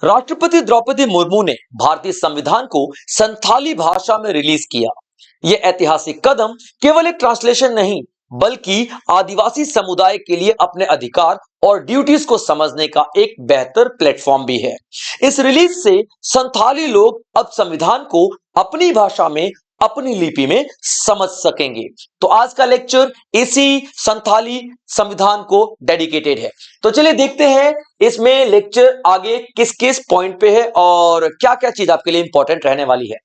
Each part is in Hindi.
राष्ट्रपति द्रौपदी मुर्मू ने भारतीय संविधान को संथाली भाषा में रिलीज किया। यह ऐतिहासिक कदम केवल एक ट्रांसलेशन नहीं, बल्कि आदिवासी समुदाय के लिए अपने अधिकार और ड्यूटीज को समझने का एक बेहतर प्लेटफॉर्म भी है। इस रिलीज से संथाली लोग अब संविधान को अपनी भाषा में, अपनी लिपि में समझ सकेंगे। तो आज का लेक्चर इसी संथाली संविधान को डेडिकेटेड है। तो चलिए देखते हैं इसमें लेक्चर आगे किस किस पॉइंट पे है और क्या क्या चीज आपके लिए इंपॉर्टेंट रहने वाली है।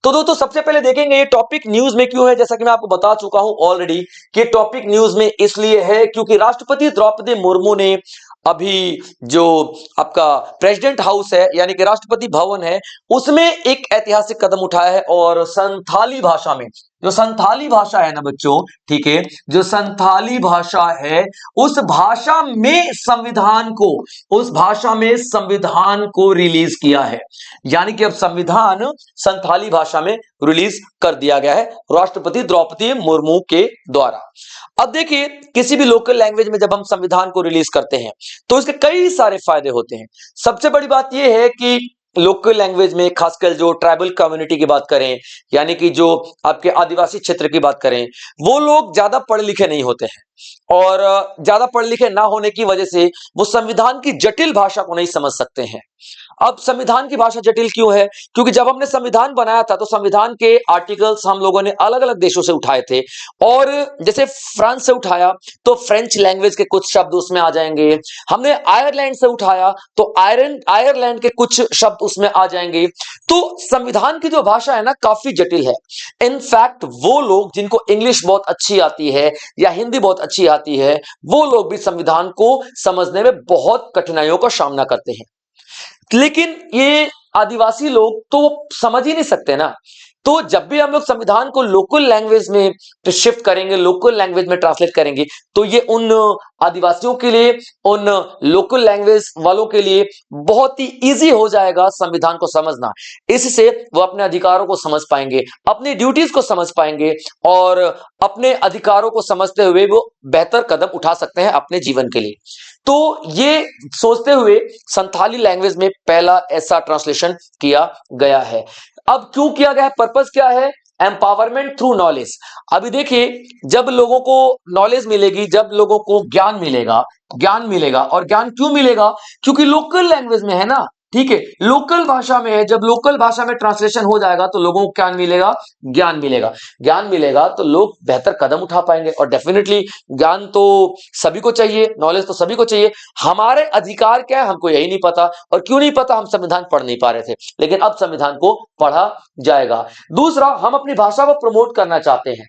तो दोस्तों सबसे पहले देखेंगे ये टॉपिक न्यूज में क्यों है। जैसा कि मैं आपको बता चुका हूं ऑलरेडी कि टॉपिक न्यूज में इसलिए है क्योंकि राष्ट्रपति द्रौपदी मुर्मू ने अभी जो आपका प्रेसिडेंट हाउस है यानी कि राष्ट्रपति भवन है उसमें एक ऐतिहासिक कदम उठाया है और संथाली भाषा में, जो संथाली भाषा है ना बच्चों, ठीक है, जो संथाली भाषा है उस भाषा में संविधान को रिलीज किया है। यानी कि अब संविधान संथाली भाषा में रिलीज कर दिया गया है राष्ट्रपति द्रौपदी मुर्मू के द्वारा। अब देखिए किसी भी लोकल लैंग्वेज में जब हम संविधान को रिलीज करते हैं तो इसके कई सारे फायदे होते हैं। सबसे बड़ी बात यह है कि लोकल लैंग्वेज में खासकर जो ट्राइबल कम्युनिटी की बात करें यानी कि जो आपके आदिवासी क्षेत्र की बात करें, वो लोग ज्यादा पढ़े लिखे नहीं होते हैं और ज्यादा पढ़े लिखे ना होने की वजह से वो संविधान की जटिल भाषा को नहीं समझ सकते हैं। अब संविधान की भाषा जटिल क्यों है? क्योंकि जब हमने संविधान बनाया था तो संविधान के आर्टिकल्स हम लोगों ने अलग अलग देशों से उठाए थे और जैसे फ्रांस से उठाया तो फ्रेंच लैंग्वेज के कुछ शब्द उसमें आ जाएंगे। हमने आयरलैंड से उठाया तो आयरलैंड के कुछ शब्द उसमें आ जाएंगे। तो संविधान की जो भाषा है ना काफी जटिल है। इनफैक्ट वो लोग जिनको इंग्लिश बहुत अच्छी आती है या हिंदी बहुत अच्छी आती है वो लोग भी संविधान को समझने में बहुत कठिनाइयों का सामना करते हैं। लेकिन ये आदिवासी लोग तो समझ ही नहीं सकते ना। तो जब भी हम लोग संविधान को लोकल लैंग्वेज में शिफ्ट करेंगे, लोकल लैंग्वेज में ट्रांसलेट करेंगे, तो ये उन आदिवासियों के लिए, उन लोकल लैंग्वेज वालों के लिए बहुत ही इजी हो जाएगा संविधान को समझना। इससे वो अपने अधिकारों को समझ पाएंगे, अपनी ड्यूटीज को समझ पाएंगे और अपने अधिकारों को समझते हुए वो बेहतर कदम उठा सकते हैं अपने जीवन के लिए। तो ये सोचते हुए संथाली लैंग्वेज में पहला ऐसा ट्रांसलेशन किया गया है। अब क्यों किया गया है, पर्पस क्या है? Empowerment through knowledge. अभी देखिए जब लोगों को नॉलेज मिलेगी, जब लोगों को ज्ञान मिलेगा और ज्ञान क्यों मिलेगा? क्योंकि लोकल लैंग्वेज में है ना, ठीक है, लोकल भाषा में है। जब लोकल भाषा में ट्रांसलेशन हो जाएगा तो लोगों को क्या मिलेगा? ज्ञान मिलेगा तो लोग बेहतर कदम उठा पाएंगे। और डेफिनेटली ज्ञान तो सभी को चाहिए, नॉलेज तो सभी को चाहिए। हमारे अधिकार क्या है हमको यही नहीं पता, और क्यों नहीं पता? हम संविधान पढ़ नहीं पा रहे थे, लेकिन अब संविधान को पढ़ा जाएगा। दूसरा, हम अपनी भाषा को प्रमोट करना चाहते हैं।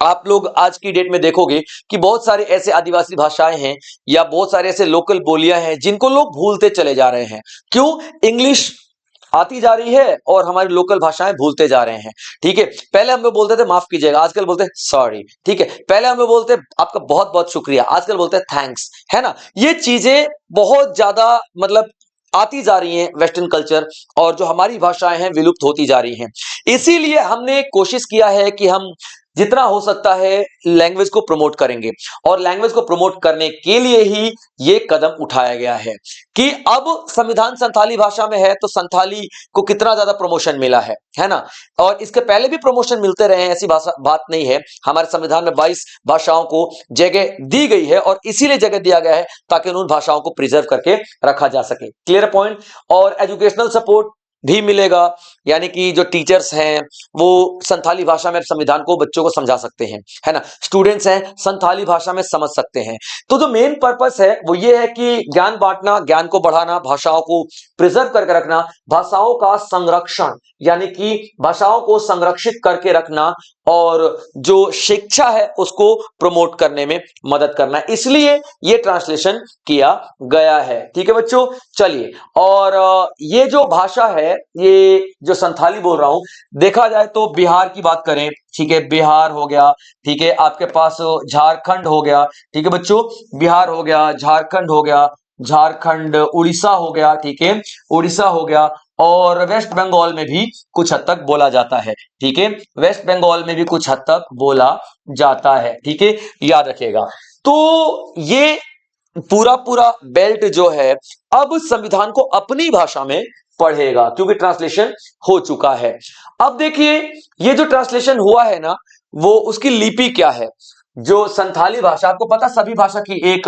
आप लोग आज की डेट में देखोगे कि बहुत सारे ऐसे आदिवासी भाषाएं हैं या बहुत सारे ऐसे लोकल बोलियां हैं जिनको लोग भूलते चले जा रहे हैं। क्यों? इंग्लिश आती जा रही है और हमारी लोकल भाषाएं भूलते जा रहे हैं। ठीक है, पहले हम लोग बोलते थे माफ कीजिएगा, आजकल बोलते हैं सॉरी। ठीक है, पहले हम लोग बोलते आपका बहुत बहुत शुक्रिया, आजकल बोलते हैं थैंक्स, है ना। ये चीजें बहुत ज्यादा मतलब आती जा रही हैं वेस्टर्न कल्चर, और जो हमारी भाषाएं हैं विलुप्त होती जा रही हैं। इसीलिए हमने कोशिश किया है कि हम जितना हो सकता है लैंग्वेज को प्रमोट करेंगे, और लैंग्वेज को प्रमोट करने के लिए ही ये कदम उठाया गया है कि अब संविधान संथाली भाषा में है तो संथाली को कितना ज्यादा प्रमोशन मिला है ना। और इसके पहले भी प्रमोशन मिलते रहे हैं, ऐसी भाषा बात नहीं है। हमारे संविधान में 22 भाषाओं को जगह दी गई है और इसीलिए जगह दिया गया है ताकि उन भाषाओं को प्रिजर्व करके रखा जा सके। Clear point. और एजुकेशनल सपोर्ट भी मिलेगा, यानी कि जो टीचर्स हैं वो संथाली भाषा में संविधान को बच्चों को समझा सकते हैं, है ना। स्टूडेंट्स हैं संथाली भाषा में समझ सकते हैं। तो जो मेन पर्पस है वो ये है कि ज्ञान बांटना, ज्ञान को बढ़ाना, भाषाओं को प्रिजर्व करके रखना, भाषाओं का संरक्षण, यानी कि भाषाओं को संरक्षित करके रखना और जो शिक्षा है उसको प्रमोट करने में मदद करना। इसलिए ये ट्रांसलेशन किया गया है। ठीक है बच्चों, चलिए। और ये जो भाषा है, ये जो संथाली बोल रहा हूं, देखा जाए तो बिहार की बात करें, ठीक है, बिहार हो गया, ठीक है, आपके पास झारखंड हो गया, ठीक है बच्चों, बिहार हो गया, झारखंड हो गया, झारखंड, उड़ीसा हो गया, ठीक है, उड़ीसा हो गया, और वेस्ट बंगाल में भी कुछ हद तक बोला जाता है। ठीक है, वेस्ट बंगाल में भी कुछ हद तक बोला जाता है। ठीक है, याद रखिएगा। तो ये पूरा पूरा बेल्ट जो है अब संविधान को अपनी भाषा में पढ़ेगा, क्योंकि ट्रांसलेशन हो चुका है। अब देखिए ये जो ट्रांसलेशन हुआ है ना, वो उसकी लिपि क्या है। जो संथाली भाषा, आपको पता सभी भाषा की एक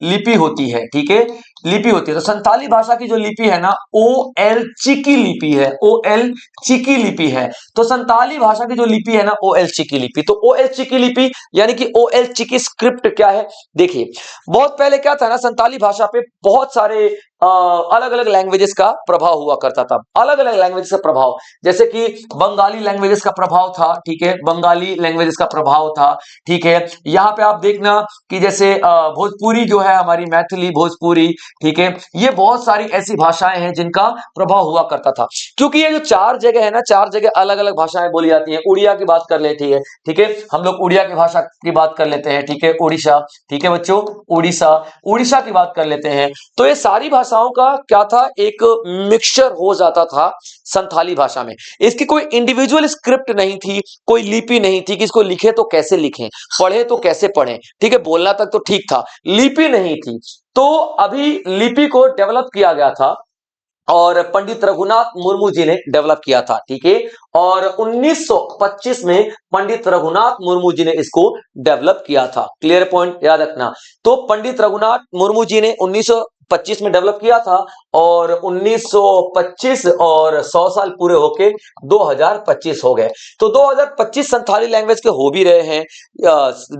लिपि होती है, ठीक है, लिपि होती है। तो संथाली भाषा की जो लिपि है ना, ओ एल चिकी लिपि है, ओ एल चिकी लिपि है। तो संथाली भाषा की जो लिपि है ना, ओ एल चिकी लिपि। तो ओ एल चिकी लिपि यानी कि ओ एल चिकी स्क्रिप्ट क्या है, देखिए बहुत पहले क्या था ना, संथाली भाषा पे बहुत सारे अलग अलग लैंग्वेजेस का प्रभाव हुआ करता था, अलग अलग लैंग्वेजेस का प्रभाव, जैसे कि बंगाली लैंग्वेजेस का प्रभाव था, ठीक है, बंगाली लैंग्वेजेस का प्रभाव था, ठीक है। यहाँ पे आप देखना कि जैसे भोजपुरी जो है हमारी, मैथिली, भोजपुरी, ठीक है, ये बहुत सारी ऐसी भाषाएं हैं जिनका प्रभाव हुआ करता था। क्योंकि ये जो चार जगह है ना, चार जगह अलग अलग भाषाएं बोली जाती हैं। उड़िया की बात कर लेती है, ठीक है, हम लोग उड़िया की भाषा की बात कर लेते हैं, ठीक है, उड़ीसा, ठीक है बच्चों, उड़ीसा, उड़ीसा की बात कर लेते हैं। तो ये सारी भाषाओं का क्या था, एक मिक्सचर हो जाता था संथाली भाषा में। इसकी कोई इंडिविजुअल स्क्रिप्ट नहीं थी, कोई लिपि नहीं थी कि इसको लिखे तो कैसे लिखें, पढ़े तो कैसे पढ़ें, ठीक है, बोलना तक तो ठीक था, लिपि नहीं थी। तो अभी लिपि को डेवलप किया गया था और पंडित रघुनाथ मुर्मू जी ने डेवलप किया था, ठीक है। और 1925 में पंडित रघुनाथ मुर्मू जी ने इसको डेवलप किया था। क्लियर पॉइंट याद रखना। तो पंडित रघुनाथ मुर्मू जी ने 1925 में डेवलप किया था और 1925 और 100 साल पूरे होके 2025 हो गए। तो 2025 संथाली लैंग्वेज के हो भी रहे हैं,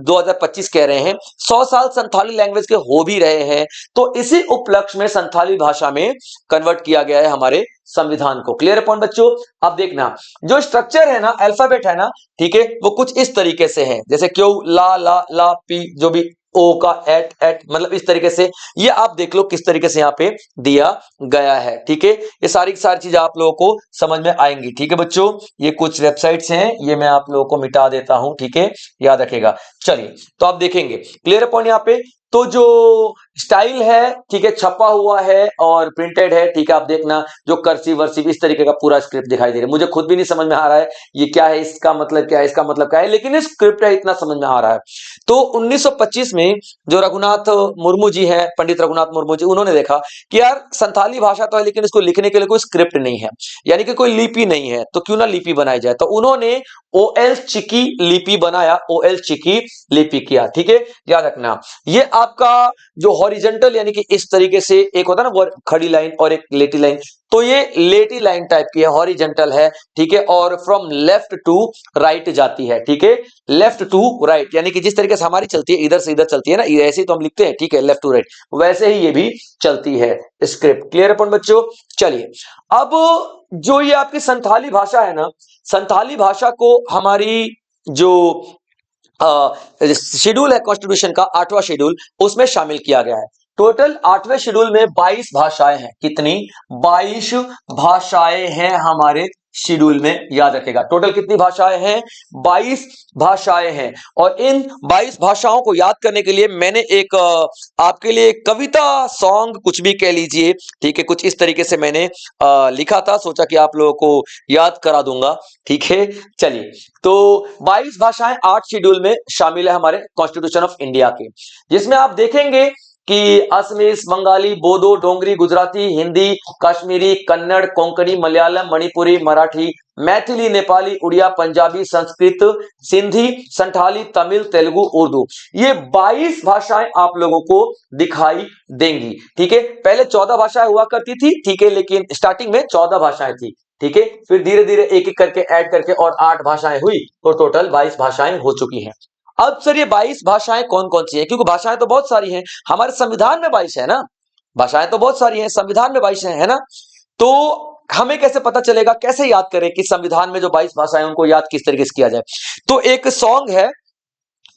2025 कह रहे हैं, 100 साल संथाली लैंग्वेज के हो भी रहे हैं। तो इसी उपलक्ष्य में संथाली भाषा में कन्वर्ट किया गया है हमारे संविधान को। क्लियर है पॉइंट बच्चों। अब देखना जो स्ट्रक्चर है ना, अल्फाबेट है ना, ठीक है, वो कुछ इस तरीके से है, जैसे क्यू, ला पी, जो भी ओ का एट एट, मतलब इस तरीके से ये आप देख लो किस तरीके से यहाँ पे दिया गया है, ठीक है। ये सारी की सारी चीजें आप लोगों को समझ में आएंगी, ठीक है बच्चों। ये कुछ वेबसाइट्स हैं, ये मैं आप लोगों को मिटा देता हूं, ठीक है, याद रखेगा। चलिए तो आप देखेंगे क्लियर पॉइंट यहाँ पे। तो जो स्टाइल है, ठीक है, छपा हुआ है और प्रिंटेड है, ठीक है, आप देखना जो कर्सिव वर्सिव इस तरीके का पूरा स्क्रिप्ट दिखाई दे रहा है। मुझे खुद भी नहीं समझ में आ रहा है ये क्या है, इसका मतलब क्या है, इसका मतलब क्या है, लेकिन स्क्रिप्ट है, इतना समझ में आ रहा है। तो 1925 में जो रघुनाथ मुर्मू जी हैं, पंडित रघुनाथ मुर्मू जी, उन्होंने देखा कि यार संथाली भाषा तो है लेकिन इसको लिखने के लिए कोई स्क्रिप्ट नहीं है, यानी कि कोई लिपि नहीं है, तो क्यों ना लिपि बनाई जाए। तो उन्होंने ओएल चिकी लिपि बनाया, ओएल चिकी लिपि किया, ठीक है, याद रखना। ये आपका जो हॉरिजेंटल यानी कि इस तरीके से एक होता है ना खड़ी लाइन और एक लेटी लाइन, तो ये लेटी लाइन टाइप की है, हॉरिजेंटल है, ठीक है, और फ्रॉम लेफ्ट टू राइट जाती है, ठीक है, लेफ्ट टू राइट, यानी कि जिस तरीके से हमारी चलती है इधर से इधर चलती है ना, ऐसे ही तो हम लिखते हैं, ठीक है, लेफ्ट टू राइट, वैसे ही ये भी चलती है स्क्रिप्ट। क्लियर है पॉइंट बच्चों। चलिए अब जो ये आपकी संथाली भाषा है ना, संथाली भाषा को हमारी जो शेड्यूल है कॉन्स्टिट्यूशन का 8वां शेड्यूल, उसमें शामिल किया गया है। टोटल 8वें शेड्यूल में 22 भाषाएं हैं। कितनी? 22 भाषाएं हैं हमारे शेड्यूल में, याद रखेगा। टोटल कितनी भाषाएं हैं? 22 भाषाएं हैं। और इन 22 भाषाओं को याद करने के लिए मैंने एक आपके लिए कविता, सॉन्ग, कुछ भी कह लीजिए, ठीक है, कुछ इस तरीके से मैंने लिखा था, सोचा कि आप लोगों को याद करा दूंगा, ठीक है। चलिए तो 22 भाषाएं 8 शेड्यूल में शामिल है हमारे कॉन्स्टिट्यूशन ऑफ इंडिया के, जिसमें आप देखेंगे कि असमीज, बंगाली, बोडो, डोंगरी, गुजराती, हिंदी, कश्मीरी, कन्नड़, कोंकणी, मलयालम, मणिपुरी, मराठी, मैथिली, नेपाली, उड़िया, पंजाबी, संस्कृत, सिंधी, संथाली, तमिल, तेलुगु, उर्दू, ये 22 भाषाएं आप लोगों को दिखाई देंगी, ठीक है। पहले 14 भाषाएं हुआ करती थी, ठीक है, लेकिन स्टार्टिंग में 14 भाषाएं थी, ठीक है, फिर धीरे धीरे एक एक करके ऐड करके और 8 भाषाएं हुई, तो टोटल 22 भाषाएं हो चुकी हैं। अब सर ये 22 भाषाएं कौन कौन सी है, क्योंकि भाषाएं तो बहुत सारी हैं, हमारे संविधान में 22 है ना, भाषाएं तो बहुत सारी हैं, संविधान में 22 है ना। तो हमें कैसे पता चलेगा, कैसे याद करें कि संविधान में जो 22 भाषाएं उनको याद किस तरीके से किया जाए। तो एक सॉन्ग है,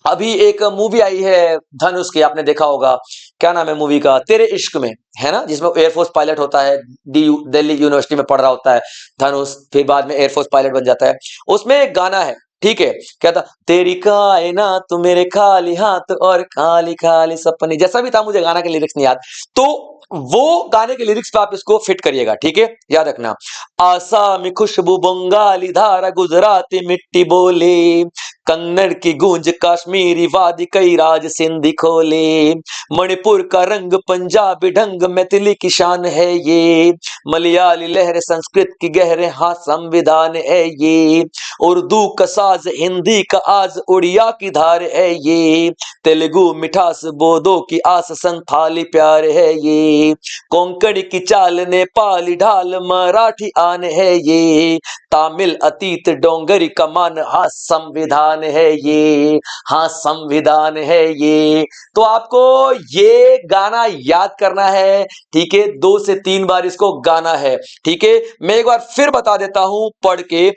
अभी एक मूवी आई है धनुष की, आपने देखा होगा, क्या नाम है मूवी का, तेरे इश्क में, है ना, जिसमें एयरफोर्स पायलट होता है, दिल्ली यूनिवर्सिटी में पढ़ रहा होता है धनुष, फिर बाद में एयरफोर्स पायलट बन जाता है। उसमें एक गाना है, ठीक है, क्या था, तेरी कायनात मेरे खाली हाथ और खाली खाली सपने, जैसा भी था, मुझे गाना के लिरिक्स नहीं याद। तो वो गाने के लिरिक्स पे आप इसको फिट करिएगा, ठीक है, याद रखना। आसामी खुशबू, बंगाली धारा, गुजराती मिट्टी बोली, कन्नड़ की गूंज कश्मीरी वादी कई राज सिंधी खोले, मणिपुर का रंग पंजाबी ढंग मैथिली की शान है ये, मलयाली लहर संस्कृत की गहरे हाँ संविधान है ये, उर्दू का साज हिंदी का आज उड़िया की धार है ये, तेलुगु मिठास बोधो की आस संथाली प्यार है ये, कोंकणी की चाल नेपाली ढाल मराठी आन है ये, तामिल अतीत डोंगरी का मान हाँ संविधान है ये, हाँ संविधान है ये। तो आपको ये गाना याद करना है, ठीक है, 2 से 3 बार इसको गाना है, ठीक है। मैं एक बार फिर बता देता हूं पढ़ के,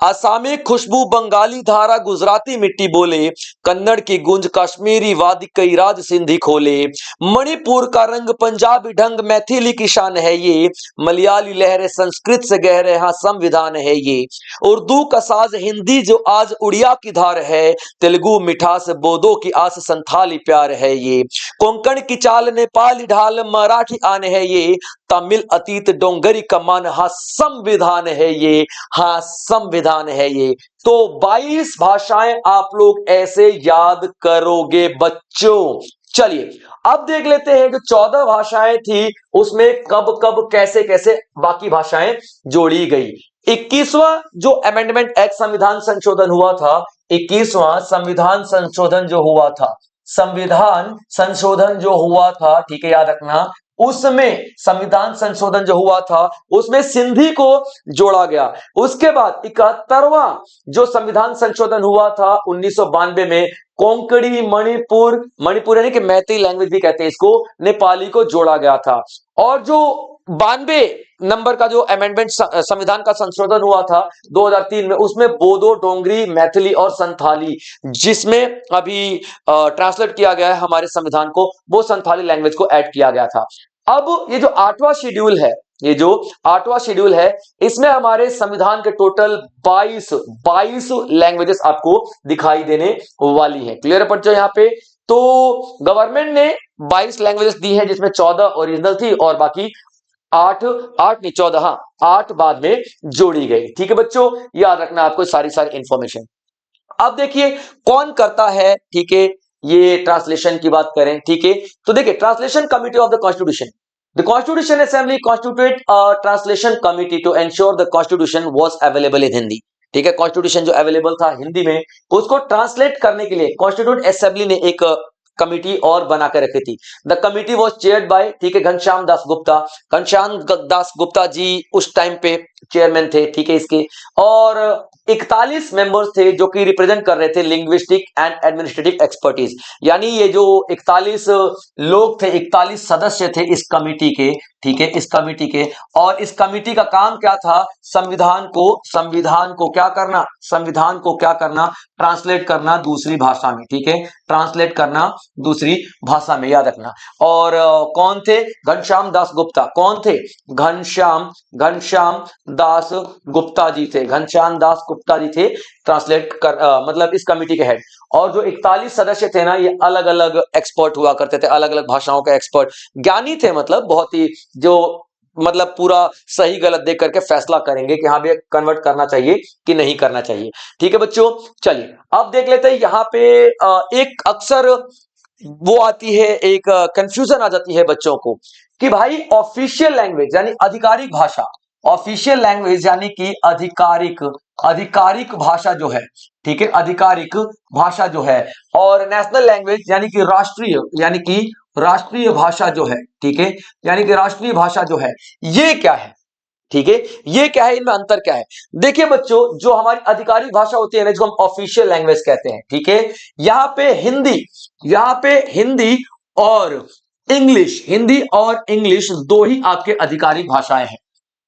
आसामी खुशबू बंगाली धारा गुजराती मिट्टी बोले, कन्नड़ की गूंज कश्मीरी वादी कई राज सिंधी खोले, मणिपुर का रंग पंजाबी ढंग मैथिली की शान है ये, मलयाली लहरें संस्कृत से गहरे हाँ संविधान है ये, उर्दू का साज हिंदी जो आज उड़िया की धार है, तेलुगु मिठास बोधो की आस संथाली प्यार है ये, कोंकण की चाल नेपाली ढाल मराठी आन है ये, तमिल अतीत डोंगरी का मान हाँ संविधान है ये, हाँ संविधान है ये। तो 22 भाषाएं आप लोग ऐसे याद करोगे बच्चों। चलिए अब देख लेते हैं जो 14 भाषाएं थी उसमें कब कब कैसे कैसे बाकी भाषाएं जोड़ी गई। 21वां जो अमेंडमेंट एक्ट संविधान संशोधन हुआ था, 21वां संविधान संशोधन जो हुआ था, संविधान संशोधन जो हुआ था, ठीक है, याद रखना, उसमें संविधान संशोधन जो हुआ था उसमें सिंधी को जोड़ा गया। उसके बाद 71वां जो संविधान संशोधन हुआ था 1992 में, कोंकणी मणिपुर यानी कि मैथिली लैंग्वेज भी कहते हैं इसको, नेपाली को जोड़ा गया था। और जो 92 नंबर का जो अमेंडमेंट संविधान का संशोधन हुआ था 2003 में, उसमें बोडो डोंगरी मैथिली और संथाली, जिसमें अभी ट्रांसलेट किया गया है हमारे संविधान को, वो संथाली लैंग्वेज को ऐड किया गया था। अब ये जो 8वां शेड्यूल है, ये जो 8वां शेड्यूल है, इसमें हमारे संविधान के टोटल 22 लैंग्वेजेस आपको दिखाई देने वाली है। क्लियर है बच्चों यहाँ पे? तो गवर्नमेंट ने 22 लैंग्वेजेस दी है जिसमें 14 ओरिजिनल थी और बाकी 8 नहीं 14, हाँ 8 बाद में जोड़ी गई। ठीक है बच्चों, याद रखना आपको सारी इंफॉर्मेशन। अब देखिए कौन करता है, ठीक है, ये ट्रांसलेशन की बात करें, ठीक है, तो देखिए translation committee of the constitution, the constitution assembly constitute a translation committee to ensure the constitution was available in Hindi. ठीक है, कॉन्स्टिट्यूशन जो अवेलेबल था हिंदी में उसको ट्रांसलेट करने के लिए कॉन्स्टिट्यूट असेंबली ने एक कमिटी और बना कर रखी थी। The committee was chaired by, ठीक है, घनश्याम दास गुप्ता। घनश्याम दास गुप्ता जी उस टाइम पे चेयरमैन थे, ठीक है, इसके, और 41 मेंबर्स थे जो कि रिप्रेजेंट कर रहे थे लिंग्विस्टिक एंड एडमिनिस्ट्रेटिव एक्सपर्टीज। यानी ये जो 41 लोग थे, 41 सदस्य थे इस कमिटी के, ठीक है, इस कमिटी के, और इस कमिटी का काम क्या था, संविधान को क्या करना, संविधान को क्या करना, ट्रांसलेट करना दूसरी भाषा में, ठीक है, ट्रांसलेट करना दूसरी भाषा में, याद रखना। और कौन थे, घनश्याम दास गुप्ता, कौन थे, घनश्याम दास गुप्ता जी थे, घनश्याम दास गुप्ता जी थे ट्रांसलेट कर मतलब इस कमिटी के हेड। और जो 41 सदस्य थे ना, ये अलग अलग एक्सपर्ट हुआ करते थे, अलग अलग भाषाओं के एक्सपर्ट, ज्ञानी थे, मतलब बहुत ही जो मतलब पूरा सही गलत देख करके फैसला करेंगे कि हाँ भी कन्वर्ट करना चाहिए कि नहीं करना चाहिए। ठीक है बच्चों, चलिए अब देख लेते हैं यहाँ पे एक अक्सर वो आती है, एक कंफ्यूजन आ जाती है बच्चों को कि भाई ऑफिशियल लैंग्वेज यानी आधिकारिक भाषा, ऑफिशियल लैंग्वेज यानी कि आधिकारिक भाषा जो है, ठीक है, आधिकारिक भाषा जो है, और नेशनल लैंग्वेज यानी कि राष्ट्रीय भाषा जो है, ठीक है, यानी कि राष्ट्रीय भाषा जो है, ये क्या है, ठीक है, ये क्या है, इनमें अंतर क्या है। देखिए बच्चों, जो हमारी आधिकारिक भाषा होती है ना, जिसको हम ऑफिशियल लैंग्वेज कहते हैं, ठीक है, यहाँ पे हिंदी और इंग्लिश दो ही आपके आधिकारिक भाषाएं हैं,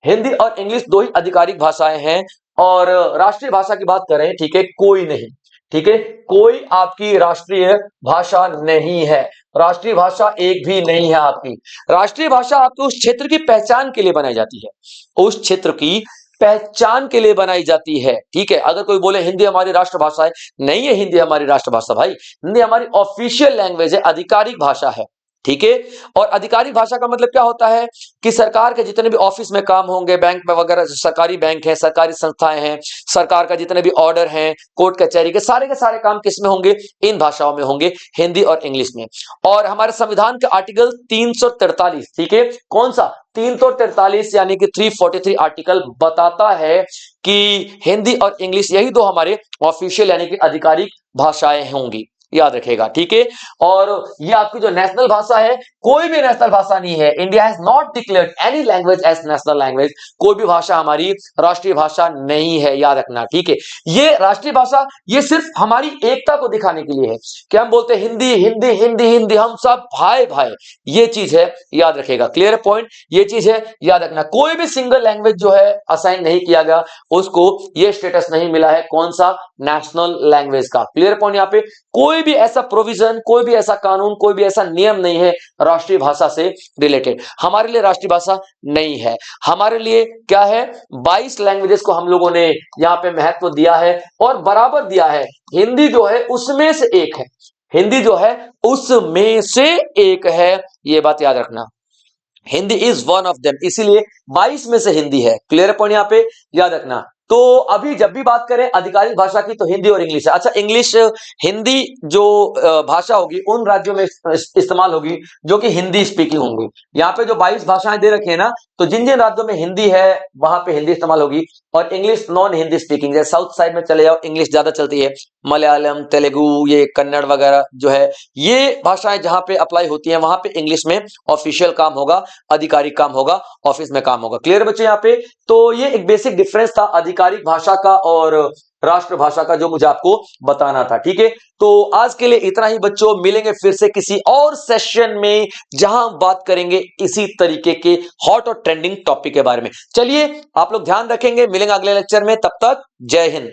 हिंदी और इंग्लिश दो ही आधिकारिक भाषाएं हैं। और राष्ट्रीय भाषा की बात करें, ठीक है, कोई नहीं, ठीक है, कोई आपकी राष्ट्रीय भाषा नहीं है, राष्ट्रीय भाषा एक भी नहीं है आपकी। राष्ट्रीय भाषा आपके उस क्षेत्र की पहचान के लिए बनाई जाती है, उस क्षेत्र की पहचान के लिए बनाई जाती है, ठीक है। अगर कोई बोले हिंदी हमारी राष्ट्रभाषा है, नहीं है हिंदी हमारी राष्ट्रभाषा भाई, हिंदी हमारी ऑफिशियल लैंग्वेज है, आधिकारिक भाषा है, ठीक है। और आधिकारिक भाषा का मतलब क्या होता है कि सरकार के जितने भी ऑफिस में काम होंगे, बैंक में वगैरह, सरकारी बैंक है, सरकारी संस्थाएं हैं, सरकार का जितने भी ऑर्डर हैं, कोर्ट कचहरी के सारे काम किस में होंगे, इन भाषाओं में होंगे, हिंदी और इंग्लिश में। और हमारे संविधान का आर्टिकल 343, ठीक है, कौन सा, 343 यानी कि 343 आर्टिकल बताता है कि हिंदी और इंग्लिश यही दो हमारे ऑफिशियल यानी कि आधिकारिक भाषाएं होंगी, याद रखेगा, ठीक है। और ये आपकी जो नेशनल भाषा है, कोई भी नेशनल भाषा नहीं है। India has not declared any language as national language. कोई भी भाषा हमारी राष्ट्रीय भाषा नहीं है, याद रखना, ठीक है। ये राष्ट्रीय भाषा ये सिर्फ हमारी एकता को दिखाने के लिए है कि हम बोलते हैं हिंदी हिंदी हिंदी हिंदी, हम सब भाई भाई, ये चीज है, याद रखेगा, क्लियर पॉइंट, ये चीज है, याद रखना। कोई भी सिंगल लैंग्वेज जो है असाइन नहीं किया गया, उसको ये स्टेटस नहीं मिला है, कौन सा, नेशनल लैंग्वेज का, क्लियर पॉइंट। यहां पे कोई भी ऐसा प्रोविजन, कोई भी ऐसा कानून, कोई भी ऐसा नियम नहीं है राष्ट्रीय भाषा से रिलेटेड। हमारे लिए राष्ट्रीय भाषा नहीं है, हमारे लिए क्या है, 22 लैंग्वेजेस को हम लोगों ने यहां पे महत्व दिया है और बराबर दिया है। हिंदी जो है उसमें से एक है, हिंदी जो है उसमें से एक है, ये बात याद रखना। Hindi is one of them, इसीलिए 22 में से हिंदी है, क्लियर पॉइंट यहां पे, याद रखना। तो अभी जब भी बात करें आधिकारिक भाषा की तो हिंदी और इंग्लिश है। अच्छा, इंग्लिश, हिंदी जो भाषा होगी उन राज्यों में इस्तेमाल होगी जो कि हिंदी स्पीकिंग होंगी। यहाँ पे जो 22 भाषाएं दे रखी है ना, तो जिन जिन राज्यों में हिंदी है वहां पे हिंदी इस्तेमाल होगी। और इंग्लिश नॉन हिंदी स्पीकिंग, जैसे साउथ साइड में चले जाओ इंग्लिश ज्यादा चलती है, मलयालम, तेलुगु, ये कन्नड़ वगैरह जो है, ये भाषाएं जहां पे अप्लाई होती हैं वहां पे इंग्लिश में ऑफिशियल काम होगा, आधिकारिक काम होगा, ऑफिस में काम होगा, क्लियर बच्चे यहाँ पे। तो ये एक बेसिक डिफरेंस था आधिकारिक भाषा का और राष्ट्रभाषा का, जो मुझे आपको बताना था, ठीक है। तो आज के लिए इतना ही बच्चों, मिलेंगे फिर से किसी और सेशन में जहां हम बात करेंगे इसी तरीके के हॉट और ट्रेंडिंग टॉपिक के बारे में। चलिए, आप लोग ध्यान रखेंगे, मिलेंगे अगले लेक्चर में, तब तक जय हिंद।